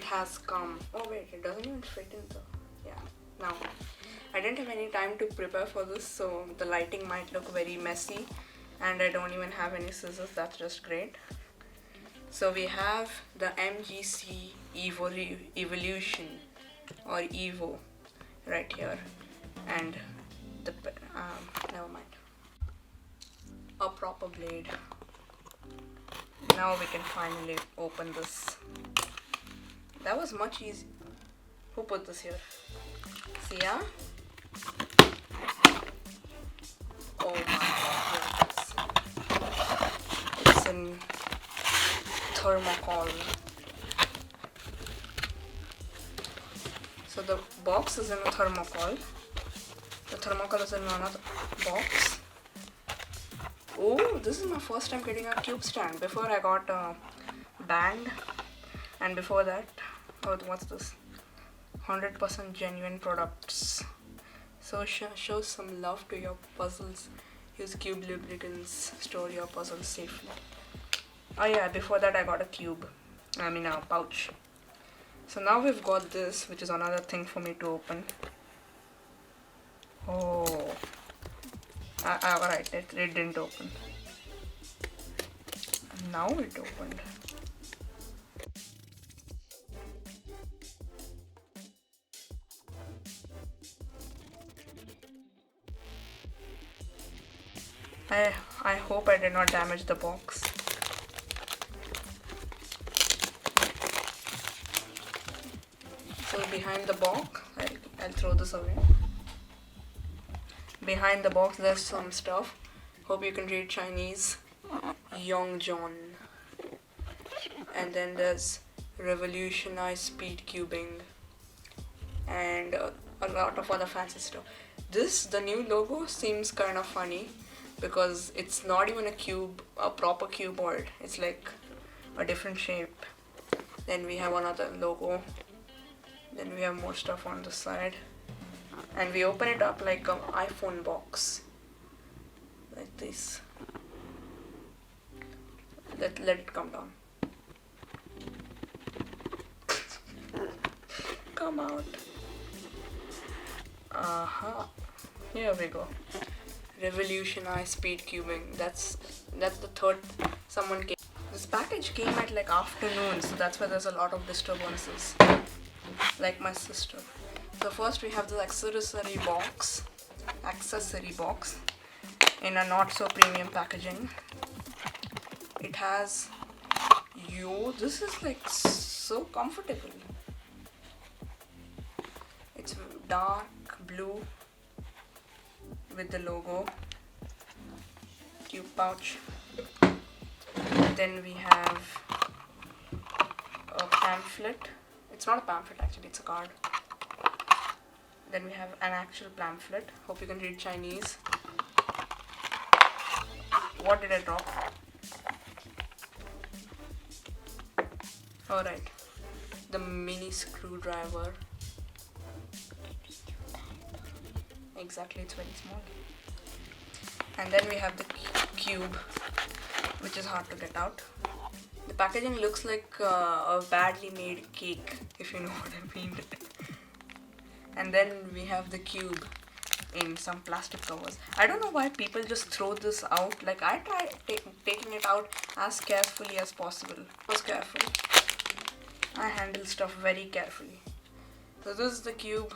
has come. Oh wait, it doesn't even fit in the... Yeah, now. I didn't have any time to prepare for this, so the lighting might look very messy, and I don't even have any scissors. That's just great. So we have the MGC Evolution or Evo right here, and the never mind, a proper blade. Now we can finally open this. That was much easy. Who put this here? See, yeah? Oh my god, it's in thermocol. So the box is in a thermocol. The thermocol is in another box. Oh, this is my first time getting a cube stand. Before I got a band, and before that, oh, what's this? 100% genuine products. So show some love to your puzzles. Use cube lubricants. Store your puzzles safely. Oh yeah, before that I got a cube. I mean a pouch. So now we've got this, which is another thing for me to open. Oh. Alright, it didn't open. Now it opened. I hope I did not damage the box. So behind the box, I'll throw this away. Behind the box there's some stuff. Hope you can read Chinese. Young John. And then there's revolutionize speed cubing. And a lot of other fancy stuff. The new logo seems kind of funny, because it's not even a proper cubeboard. It's like a different shape. Then we have another logo. Then we have more stuff on the side. And we open it up like an iPhone box. Like this. Let it come down. Come out. Here we go. Revolutionize speed cubing. That's the third someone came. This package came at like afternoon, so that's why there's a lot of disturbances. Like my sister. So first we have the accessory box in a not so premium packaging. It has this is like so comfortable. It's dark blue with the logo. Cube pouch. Then we have a pamphlet. It's not a pamphlet actually, it's a card. Then we have an actual pamphlet. Hope you can read Chinese. What did I drop? Alright. The mini screwdriver. Exactly, it's very small. And then we have the cube, which is hard to get out. The packaging looks like a badly made cake, if you know what I mean. And then we have the cube in some plastic covers. I don't know why people just throw this out. Like, I try taking it out as carefully as possible. I was careful. I handle stuff very carefully. So this is the cube.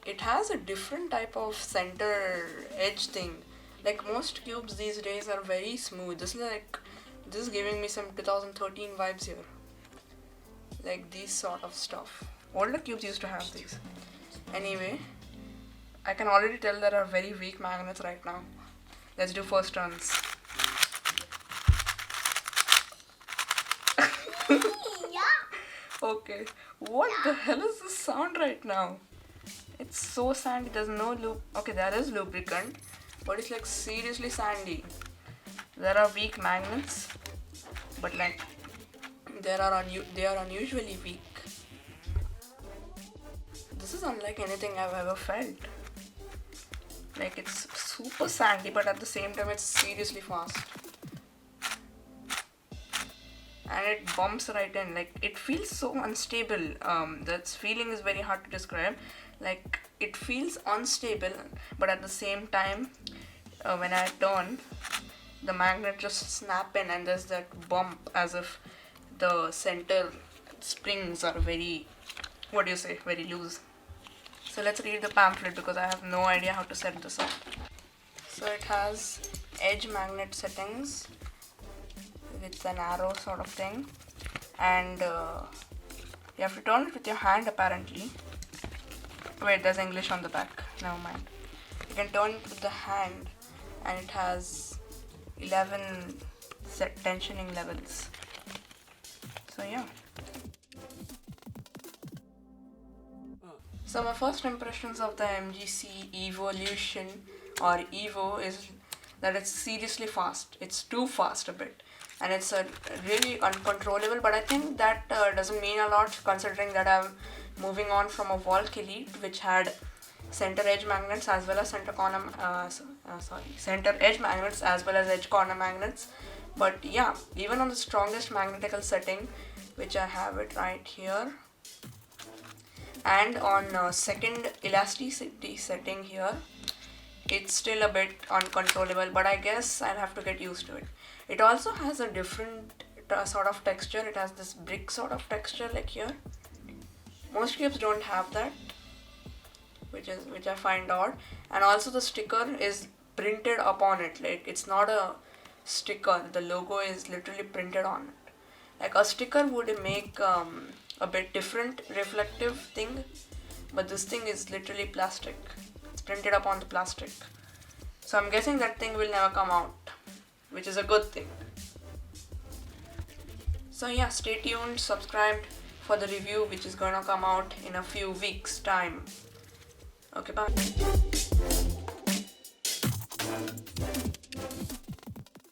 It has a different type of center edge thing. Like most cubes these days are very smooth. This is giving me some 2013 vibes here. Like these sort of stuff. Older cubes used to have these. Anyway, I can already tell there are very weak magnets right now. Let's do first turns. Okay, what the hell is this sound right now? It's so sandy, there's no lube. Okay, there is lubricant, but it's like seriously sandy. There are weak magnets, but like they are unusually weak. This is unlike anything I've ever felt. Like it's super sandy, but at the same time it's seriously fast. and it bumps right in. Like, it feels so unstable. That feeling is very hard to describe. Like, it feels unstable, but at the same time, when I turn, the magnet just snap in, and there's that bump as if the center springs are very, what do you say, very loose. So let's read the pamphlet because I have no idea how to set this up. So it has edge magnet settings with an arrow sort of thing, and you have to turn it with your hand apparently. Wait, there's English on the back, never mind. You can turn it with the hand, and it has 11 set tensioning levels. So yeah. So my first impressions of the MGC Evolution or Evo is that it's seriously fast. It's too fast a bit, and it's really uncontrollable, but I think that doesn't mean a lot considering that I'm moving on from a Valk Elite which had center edge magnets as well as center edge magnets as well as edge corner magnets. But yeah, even on the strongest magnetical setting, which I have it right here, and on second elasticity setting here, it's still a bit uncontrollable, but I guess I'll have to get used to it. It also has a different sort of texture. It has this brick sort of texture like here. Most cubes don't have that, which I find odd. And also the sticker is printed upon it. Like, it's not a sticker, the logo is literally printed on it. Like, a sticker would make a bit different reflective thing, but this thing is literally plastic. It's printed upon the plastic. So I'm guessing that thing will never come out, which is a good thing. So yeah, stay tuned, subscribe for the review which is gonna come out in a few weeks time. Okay, bye.